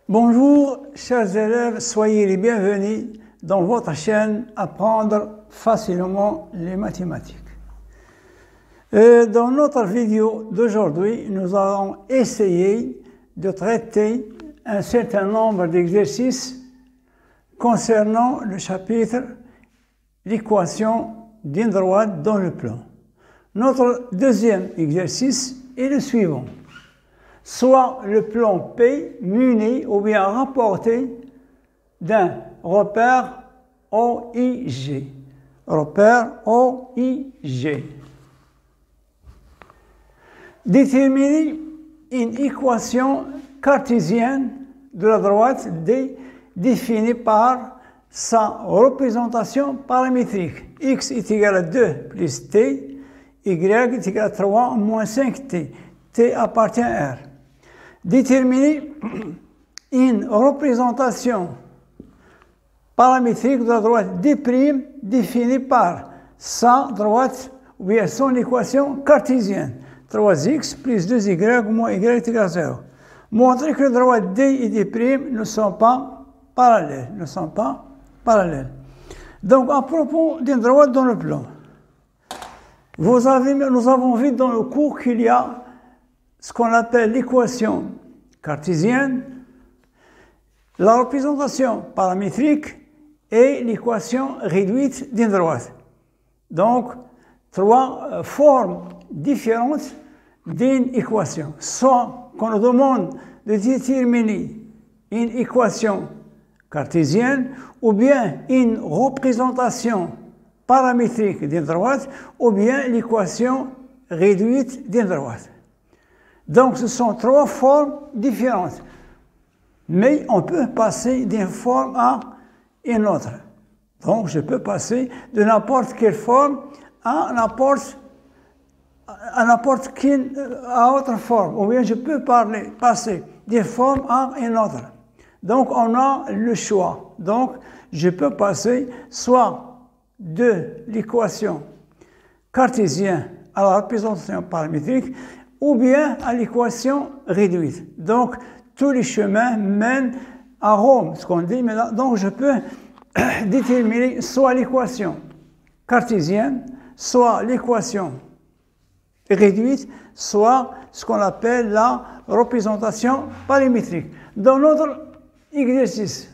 Bonjour, chers élèves, soyez les bienvenus dans votre chaîne Apprendre facilement les mathématiques. Dans notre vidéo d'aujourd'hui, nous allons essayer de traiter un certain nombre d'exercices concernant le chapitre l'équation d'une droite dans le plan. Notre deuxième exercice est le suivant. Soit le plan P muni ou bien rapporté d'un repère OIG. Repère OIG. Déterminer une équation cartésienne de la droite D définie par sa représentation paramétrique. X est égal à 2 plus T, Y est égal à 3 moins 5T. T appartient à R. Déterminer une représentation paramétrique de la droite D' définie par sa droite ou bien son équation cartésienne. 3x plus 2y moins y est égal à 0. Montrer que les droites D et D' ne sont pas parallèles. Donc, à propos d'une droite dans le plan, nous avons vu dans le cours qu'il y a ce qu'on appelle l'équation cartésienne, la représentation paramétrique et l'équation réduite d'une droite. Donc, trois formes différentes d'une équation. Soit qu'on nous demande de déterminer une équation cartésienne ou bien une représentation paramétrique d'une droite ou bien l'équation réduite d'une droite. Donc, ce sont trois formes différentes. Mais on peut passer d'une forme à une autre. Donc, je peux passer de n'importe quelle forme à n'importe quelle autre forme. Ou bien je peux passer d'une forme à une autre. Donc, on a le choix. Donc, je peux passer soit de l'équation cartésienne à la représentation paramétrique, ou bien à l'équation réduite. Donc, tous les chemins mènent à Rome, ce qu'on dit maintenant. Donc, je peux déterminer soit l'équation cartésienne, soit l'équation réduite, soit ce qu'on appelle la représentation paramétrique. Dans notre exercice,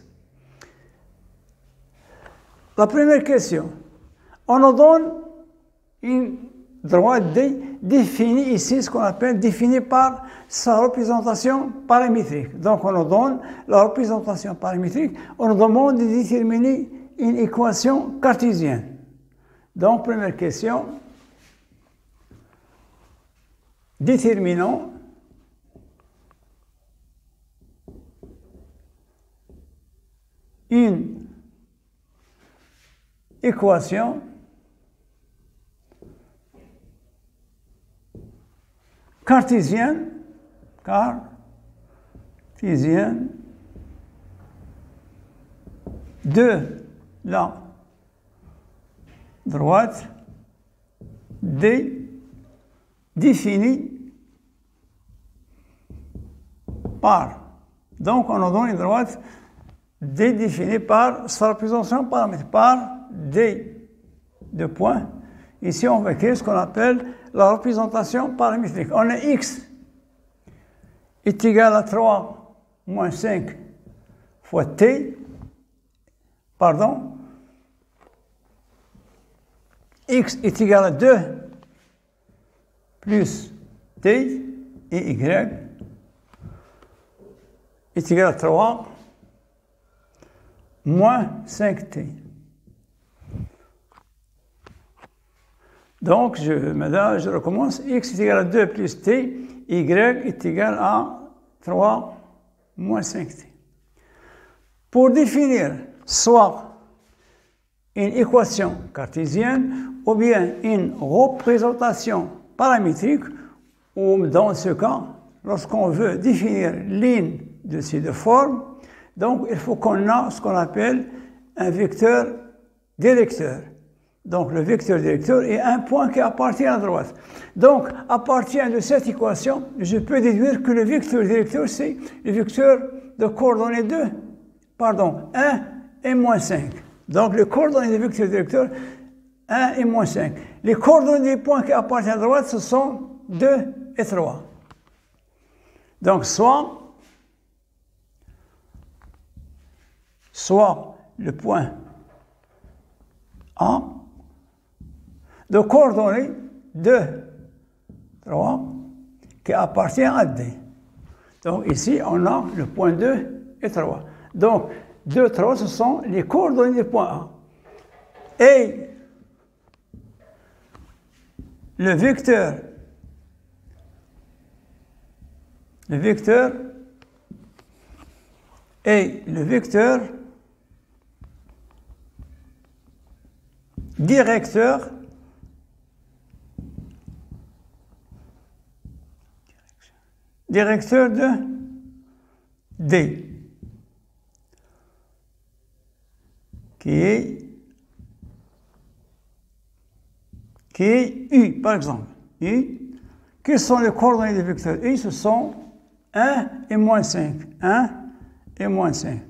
la première question, on nous donne une droite D définie ici, ce qu'on appelle définie par sa représentation paramétrique. Donc, on nous donne la représentation paramétrique, on nous demande de déterminer une équation cartésienne. Donc, première question, déterminons une équation cartésienne de la droite D définie par. Donc, on nous donne une droite D définie par sa représentation paramétrique, par D de points. Ici, on va écrire ce qu'on appelle la représentation paramétrique. On a X est égal à 3 moins 5 fois T, X est égal à 2 plus T et Y est égal à 3 moins 5T. Donc, je recommence. X est égal à 2 plus T, Y est égal à 3 moins 5T. Pour définir soit une équation cartésienne ou bien une représentation paramétrique, ou dans ce cas, lorsqu'on veut définir l'une de ces deux formes, donc il faut qu'on ait ce qu'on appelle un vecteur directeur. Donc le vecteur directeur est un point qui appartient à droite. Donc, à partir de cette équation, je peux déduire que le vecteur directeur, c'est le vecteur de coordonnées 1 et moins 5. Donc, les coordonnées du vecteur directeur, 1 et moins 5. Les coordonnées des points qui appartiennent à droite, ce sont 2 et 3. Donc, soit le point A de coordonnées 2, 3, qui appartient à D. Donc, ici, on a le point 2 et 3. Donc, 2, 3, ce sont les coordonnées du point A. Et le vecteur directeur de D, qui est U, par exemple. U, quelles sont les coordonnées du vecteur U? Ce sont 1 et moins 5. 1 et moins 5.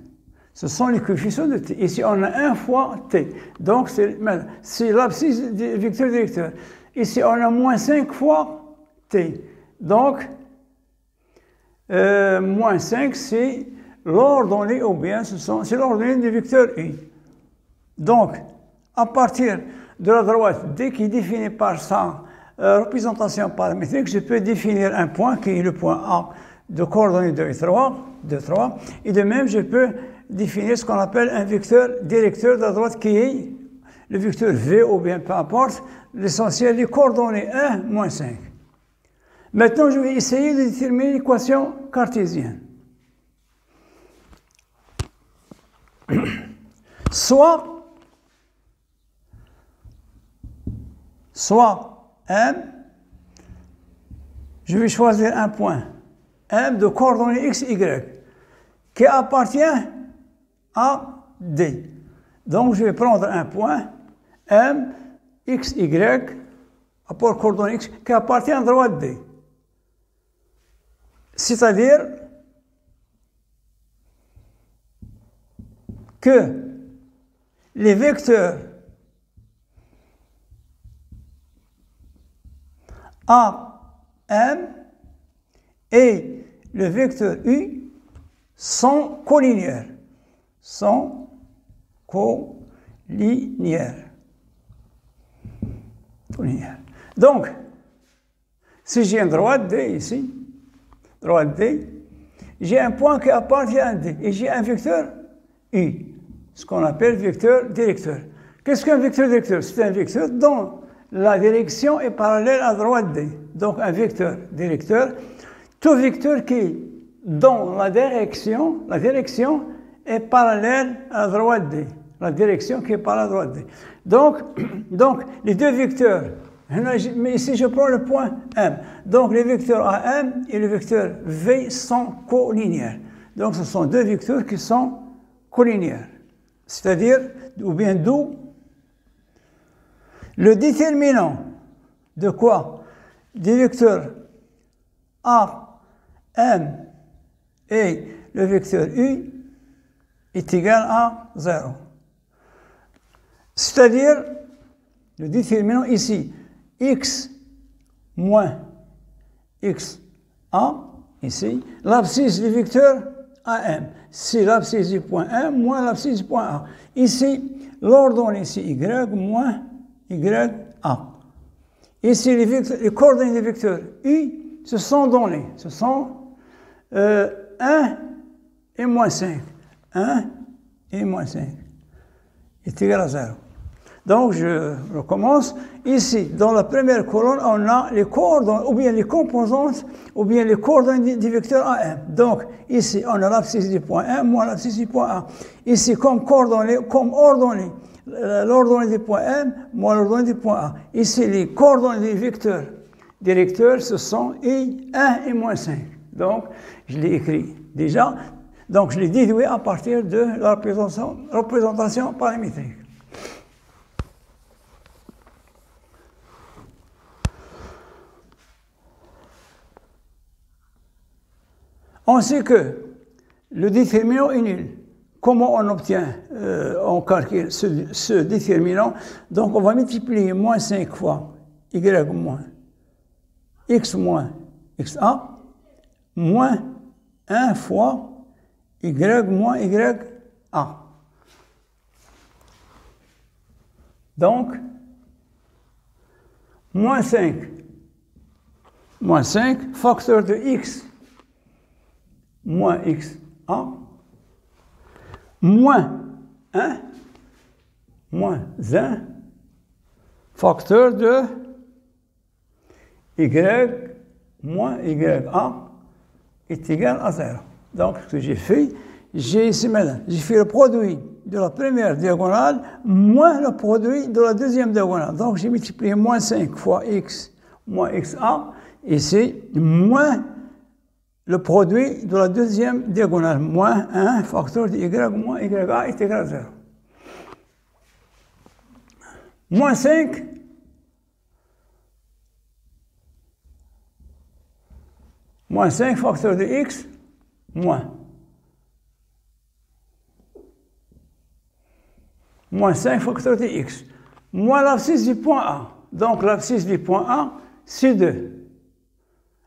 Ce sont les coefficients de T. Ici, on a 1 fois T. Donc, c'est l'abscisse du vecteur directeur. Ici, on a moins 5 fois T. Donc, moins 5, c'est l'ordonnée, ou bien c'est l'ordonnée du vecteur U. Donc, à partir de la droite D qui est définie par sa représentation paramétrique, je peux définir un point qui est le point A de coordonnées 2 et 3, et de même, je peux définir ce qu'on appelle un vecteur directeur de la droite qui est le vecteur V, ou bien peu importe, l'essentiel des coordonnées 1, moins 5. Maintenant, je vais essayer de déterminer l'équation cartésienne. Soit M, je vais choisir un point, M de coordonnées X, Y, qui appartient à D. Donc, je vais prendre un point, M, X, Y, rapport coordonnées X, qui appartient à droite D. C'est-à-dire que les vecteurs A, M et le vecteur U sont collinéaires. Donc, si j'ai une droite D ici, j'ai un point qui appartient à D et j'ai un vecteur U, ce qu'on appelle vecteur directeur. Qu'est-ce qu'un vecteur directeur? C'est un vecteur dont la direction est parallèle à droite D. Donc, un vecteur directeur, tout vecteur qui, dont la direction est parallèle à droite D. La direction qui est parallèle à droite D. Donc les deux vecteurs, mais ici je prends le point M. Donc, les vecteurs AM et le vecteur V sont collinéaires. Donc, ce sont deux vecteurs qui sont collinéaires. C'est-à-dire, ou bien d'où le déterminant de quoi? Des vecteurs A, M et le vecteur U est égal à 0. C'est-à-dire, le déterminant ici, X moins XA, ici, l'abscisse du vecteur AM. C'est l'abscisse du point M moins l'abscisse du point A. Ici, l'ordonnée ici, Y moins YA. Ici, les coordonnées des vecteurs U se sont données. Ce sont 1 et moins 5. 1 et moins 5 est égal à 0. Donc, je recommence. Ici, dans la première colonne, on a les coordonnées, ou bien les composantes, ou bien les coordonnées du vecteur AM. Donc, ici, on a l'abscisse du point M moins l'abscisse du point A. Ici, comme ordonnée, l'ordonnée du point M moins l'ordonnée du point A. Ici, les coordonnées du vecteur directeur, ce sont 1 et moins 5. Donc, je l'ai écrit déjà. Donc, je l'ai déduit à partir de la représentation paramétrique. On sait que le déterminant est nul. Comment on obtient, on calcule ce déterminant? Donc, on va multiplier moins 5 fois y moins x moins xa moins 1 fois y moins ya. Donc, moins 5 facteur de x moins xa moins 1 facteur de y moins ya est égal à 0. Donc, ce que j'ai fait, j'ai fait le produit de la première diagonale moins le produit de la deuxième diagonale. Donc, j'ai multiplié moins 5 fois x moins xa, et c'est moins le produit de la deuxième diagonale, moins 1 facteur de y moins ya est égal à 0. Moins 5 facteur de x moins 5 facteur de x moins l'abscisse du point A. Donc l'abscisse du point A, c'est 2.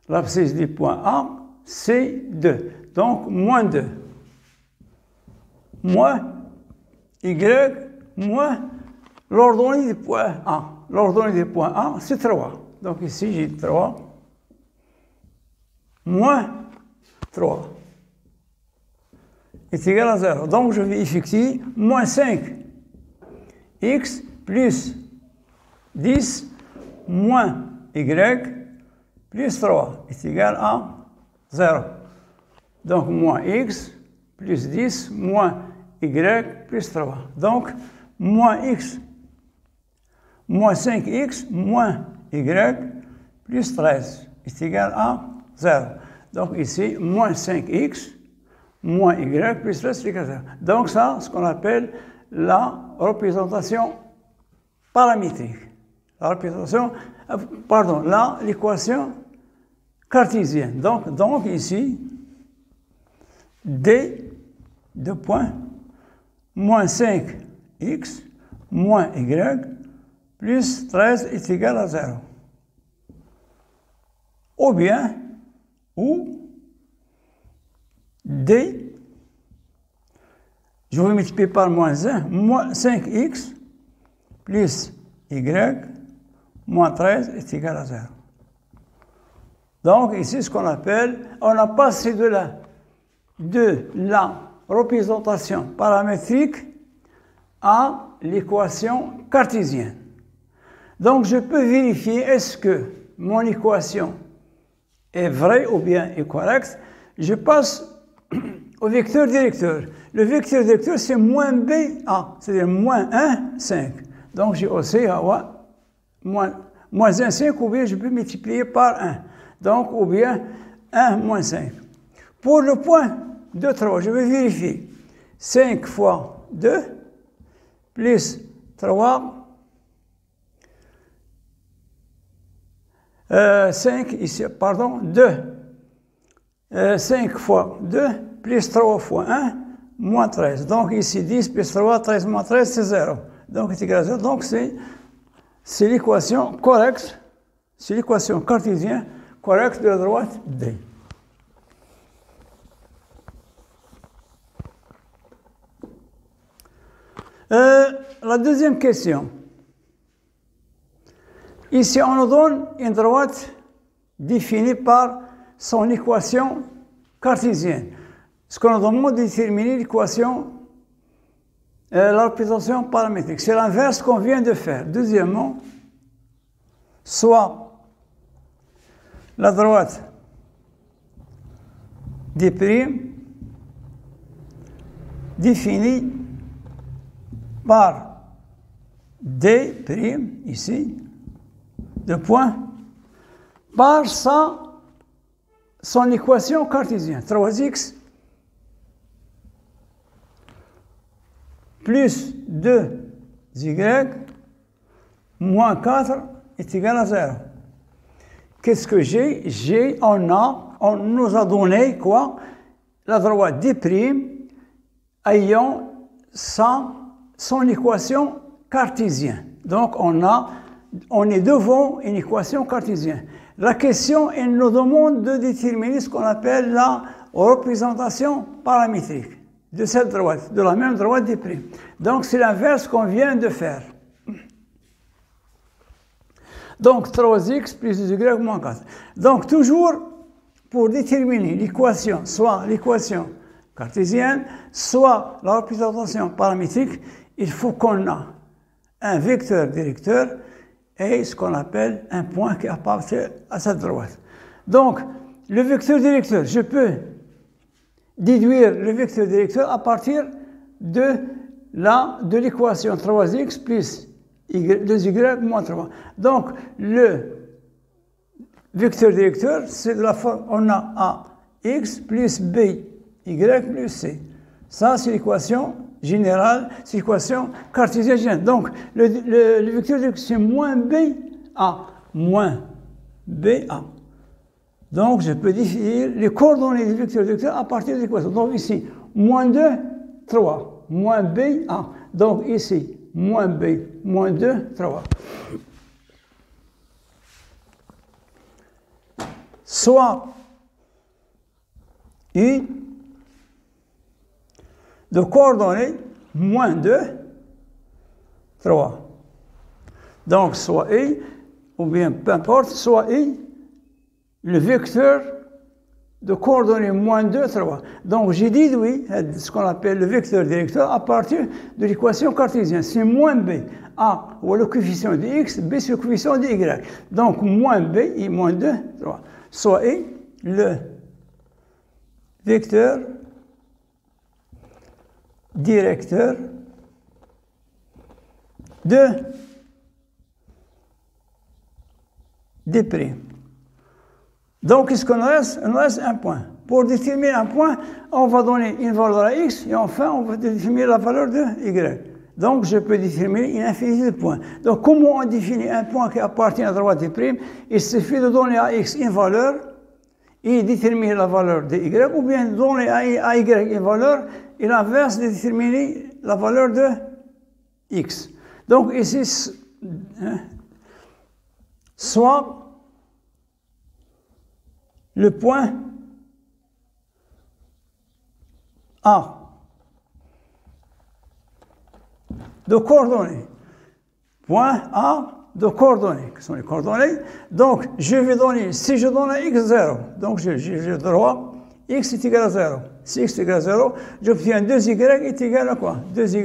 L'abscisse du point A, c'est 2. Donc moins 2. Moins y moins l'ordonnée du point A. L'ordonnée du point A, c'est 3. Donc ici, j'ai 3 moins 3 est égal à 0. Donc je vais effectuer moins 5 x plus 10 moins y plus 3 est égal à 0. Donc moins x plus 10 moins y plus 3. Donc moins x moins 5x moins y plus 13 est égal à 0. Donc ici, moins 5x moins y plus 13 est égal à 0. Donc ça, ce qu'on appelle la représentation paramétrique. L'équation cartésienne. Donc ici, d de point moins 5x moins y plus 13 est égal à 0. Ou bien, d, je vais multiplier par moins 1, moins 5x plus y moins 13 est égal à 0. Donc ici, ce qu'on appelle, on a passé de la représentation paramétrique à l'équation cartésienne. Donc je peux vérifier est-ce que mon équation est vraie ou bien est correcte. Je passe au vecteur directeur. Le vecteur directeur, c'est moins BA, c'est-à-dire moins 1, 5. Donc j'ai aussi moins 1, 5, ou bien je peux multiplier par 1. Donc, ou bien 1 moins 5. Pour le point 2, 3, je vais vérifier. 5 fois 2 plus 3. 5 ici, pardon, 2. 5 fois 2 plus 3 fois 1 moins 13. Donc ici 10 plus 3, 13 moins 13, c'est 0. Donc c'est égal à 0. Donc c'est l'équation correcte, c'est l'équation cartésienne correcte de la droite D. La deuxième question. Ici, on nous donne une droite définie par son équation cartésienne. Ce qu'on nous demande de déterminer l'équation, la représentation paramétrique. C'est l'inverse qu'on vient de faire. Deuxièmement, soit la droite D' définie par D', ici, de point, par son équation cartésienne. 3x plus 2y moins 4 est égal à 0. Qu'est-ce que j'ai? On a on nous a donné quoi? La droite d'E' ayant son équation cartésienne. Donc, on est devant une équation cartésienne. La question, elle nous demande de déterminer ce qu'on appelle la représentation paramétrique de cette droite, de la même droite d'E'. Donc, c'est l'inverse qu'on vient de faire. Donc, 3x plus 2y moins 4. Donc, toujours, pour déterminer l'équation, soit l'équation cartésienne, soit la représentation paramétrique, il faut qu'on ait un vecteur directeur et ce qu'on appelle un point qui appartient à cette droite. Donc, le vecteur directeur, je peux déduire le vecteur directeur à partir de l'équation 3x plus 2y moins 3. Donc, le vecteur directeur, c'est de la forme, on a ax plus b, y plus c. Ça, c'est l'équation générale, c'est l'équation cartésienne générale. Donc, le vecteur directeur, c'est moins ba, moins ba. Donc, je peux définir les coordonnées du vecteur directeur à partir de l'équation. Donc, ici, moins 2, 3, moins ba. Donc, ici, moins b, moins 2, 3. Soit I de coordonnées moins 2, 3. Donc, soit I, ou bien peu importe, soit I, le vecteur de coordonnées moins 2, 3. Donc, j'ai déduit ce qu'on appelle le vecteur directeur à partir de l'équation cartésienne. C'est moins b. A, ou le coefficient de x, b, c'est le coefficient de y. Donc, moins b et moins 2, 3. Soit I, le vecteur directeur de D'. Donc, qu'est-ce qu'on reste? Il nous reste un point. Pour déterminer un point, on va donner une valeur à x et enfin, on va déterminer la valeur de y. Donc, je peux déterminer une infinité de points. Donc, comment on définit un point qui appartient à la droite D'? Il suffit de donner à x une valeur et déterminer la valeur de y, ou bien donner à y une valeur et l'inverse de déterminer la valeur de x. Donc, ici, soit le point A de coordonnées. Point A de coordonnées, qui sont les coordonnées. Donc, je vais donner, si je donne à x 0, donc j'ai droit, x est égal à 0. Si x est égal à 0, j'obtiens 2y est égal à quoi? 2y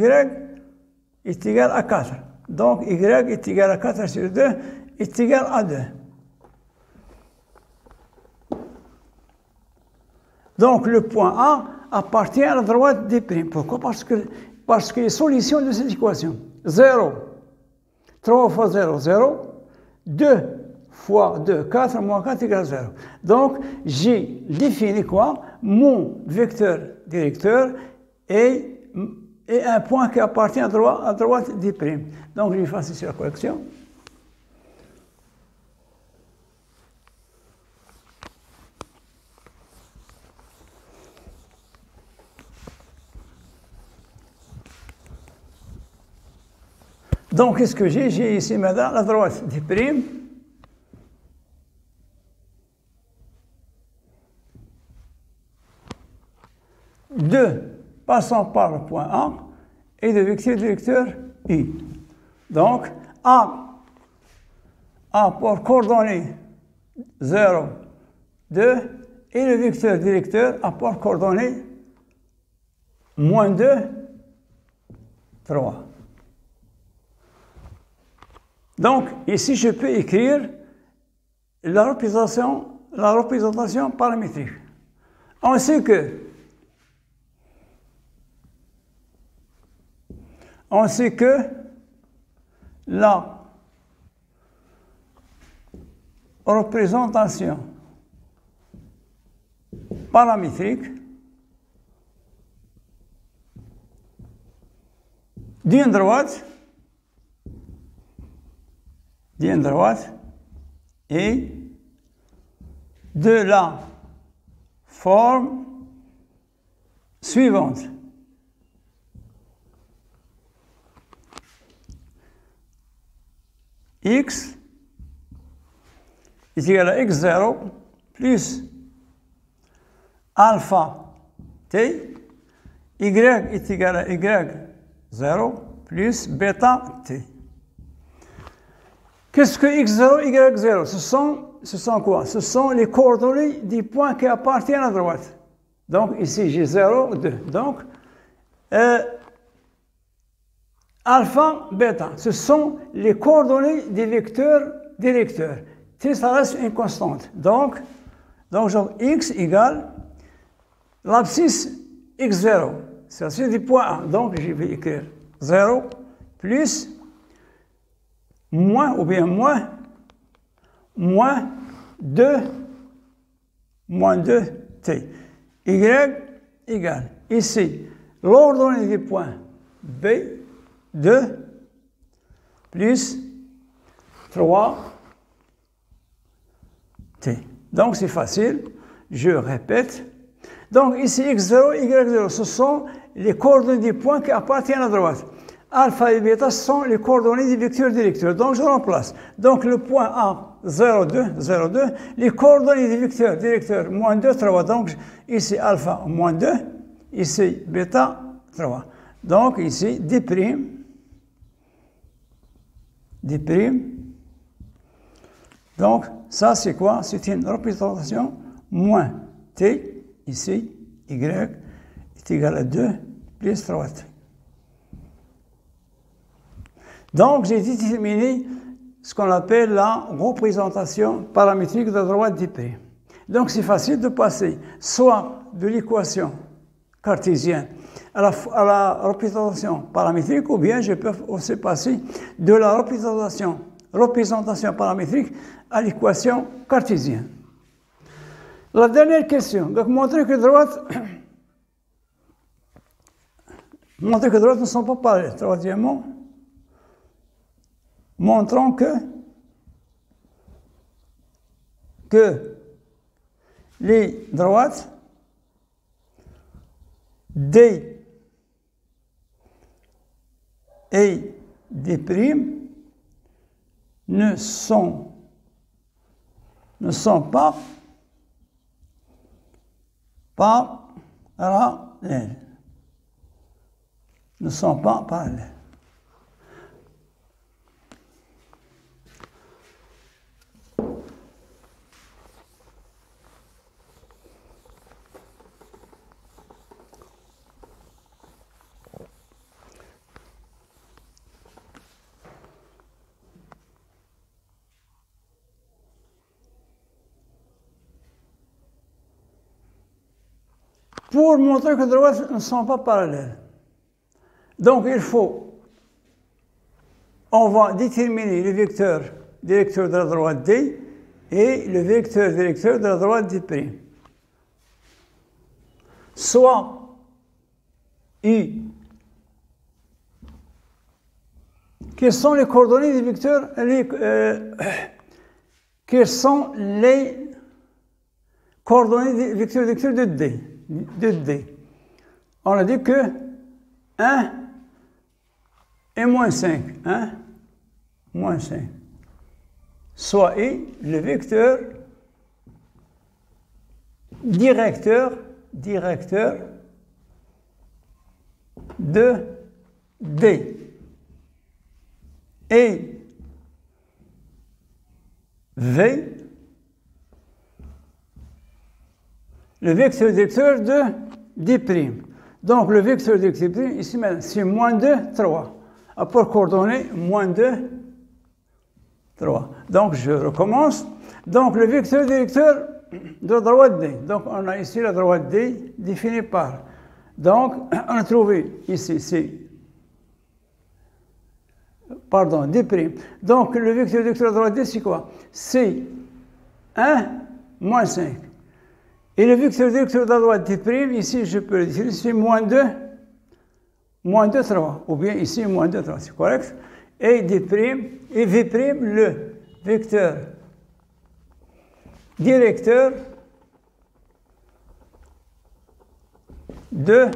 est égal à 4. Donc, y est égal à 4 sur 2 est égal à 2. Donc, le point A appartient à la droite D'. Pourquoi? Parce que les solutions de cette équation, 0, 3 fois 0, 0, 2 fois 2, 4, moins 4 égale 0. Donc, j'ai défini quoi? Mon vecteur directeur et un point qui appartient à droite D'. Donc, je vais faire ici la correction. Donc, qu'est-ce que j'ai? J'ai ici maintenant la droite D'. Passant par le point A et le vecteur directeur I. Donc, A pour coordonnées 0, 2 et le vecteur directeur A pour coordonnées moins 2, 3. Donc, ici, je peux écrire la représentation paramétrique. On sait que la représentation paramétrique d'une droite et de la forme suivante. X est égal à x0 plus alpha t, y est égal à y0 plus bêta t. Qu'est-ce que x0, y0? Ce sont quoi? Ce sont les coordonnées des points qui appartiennent à droite. Donc ici j'ai 0, 2. Donc alpha, bêta, ce sont les coordonnées des vecteurs directeurs. T, ça reste une constante. Donc genre x égale l'abscisse x0. C'est du point A. Donc je vais écrire 0 plus moins ou bien moins 2 t. Y égale ici l'ordonnée des points B 2 plus 3 t. Donc c'est facile, je répète. Donc ici x0, y0, ce sont les coordonnées des points qui appartiennent à droite. Alpha et bêta sont les coordonnées des vecteurs directeurs. Donc je remplace. Donc le point A, 0, 2, 0, 2, les coordonnées des vecteurs directeurs, moins 2, 3. Donc ici alpha, moins 2, ici bêta, 3. Donc ici D'. Donc ça c'est quoi? C'est une représentation moins t, ici, y est égal à 2 plus 3t. Donc, j'ai déterminé ce qu'on appelle la représentation paramétrique de la droite d'Y'. Donc, c'est facile de passer soit de l'équation cartésienne à la représentation paramétrique, ou bien je peux aussi passer de la représentation paramétrique à l'équation cartésienne. La dernière question, donc montrer que droite ne sont pas parallèles. Troisièmement, montrons que les droites D et D' ne sont pas parallèles. Ne sont pas parallèles. Pour montrer que les droites ne sont pas parallèles. Donc, on va déterminer le vecteur directeur de la droite D et le vecteur directeur de la droite D'. Soit I. Quelles sont les coordonnées des vecteurs? Quelles sont les coordonnées des vecteurs directeurs de D? On a dit que 1 et moins 5. 1, moins 5. Soit I, le vecteur directeur de D. Et V, le vecteur directeur de D'. Donc, le vecteur directeur ici, c'est moins 2, 3. Apport coordonnées, moins 2, 3. Donc, je recommence. Donc, le vecteur directeur de la droite D. Donc, on a ici la droite D définie par. Donc, on a trouvé ici, c'est. Pardon, D'. Donc, le vecteur directeur de la droite D, c'est quoi? C'est 1 moins 5. Et le vecteur directeur de la droite D', ici, je peux le dire, c'est moins 2, 3. Ou bien ici, moins 2, 3, c'est correct. Et D', et V', le vecteur directeur de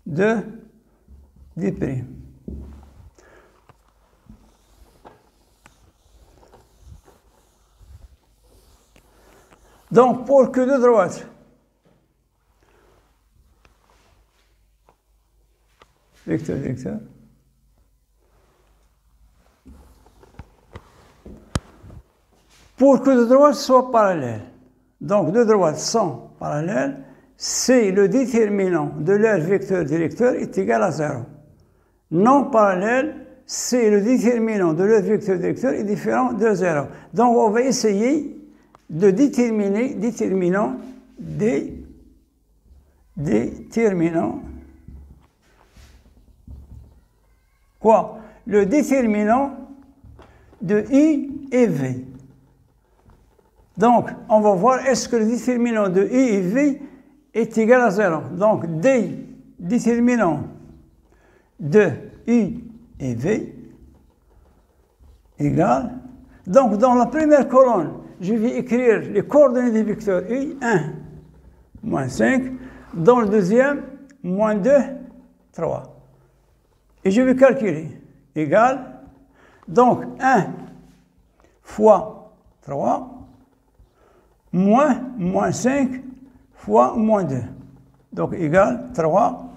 D'. Donc, pour que de droite, vecteur, vecteur, pour que de droite soit parallèle, donc deux droites sont parallèles, c'est le déterminant de leur vecteur directeur est égal à 0. Non parallèle, c'est le déterminant de leur vecteur directeur est différent de 0. Donc, on va essayer de déterminer quoi? Le déterminant de I et V. Donc, on va voir est-ce que le déterminant de I et V est égal à 0. Donc, D déterminant de I et V égale. Donc, dans la première colonne, je vais écrire les coordonnées des vecteurs I, 1, moins 5. Dans le deuxième, moins 2, 3. Et je vais calculer. Égal. Donc, 1 fois 3, moins 5 fois moins 2. Donc, égal 3.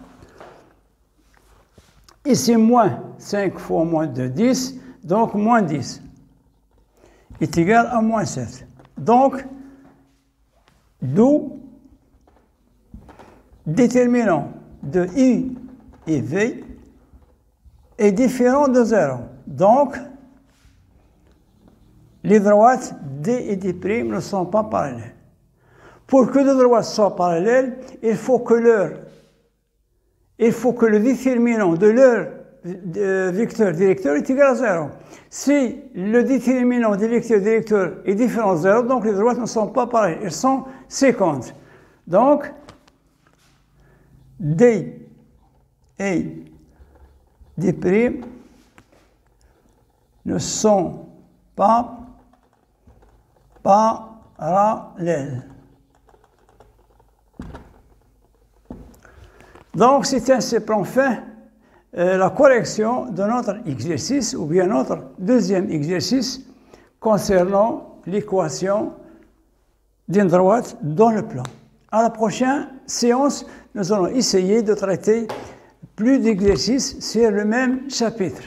Ici, moins 5 fois moins 2, 10. Donc, moins 10 est égal à moins 7. Donc, d'où déterminant de I et V est différent de 0. Donc, les droites D et D' ne sont pas parallèles. Pour que deux droites soient parallèles, il faut que le déterminant de leur vecteur directeur est égal à 0. Si le déterminant des vecteurs directeurs est différent de 0, donc les droites ne sont pas pareilles, elles sont séquentes. Donc, D et D' ne sont pas parallèles. Donc, c'est ainsi enfin la correction de notre exercice, ou bien notre deuxième exercice, concernant l'équation d'une droite dans le plan. À la prochaine séance, nous allons essayer de traiter plus d'exercices sur le même chapitre.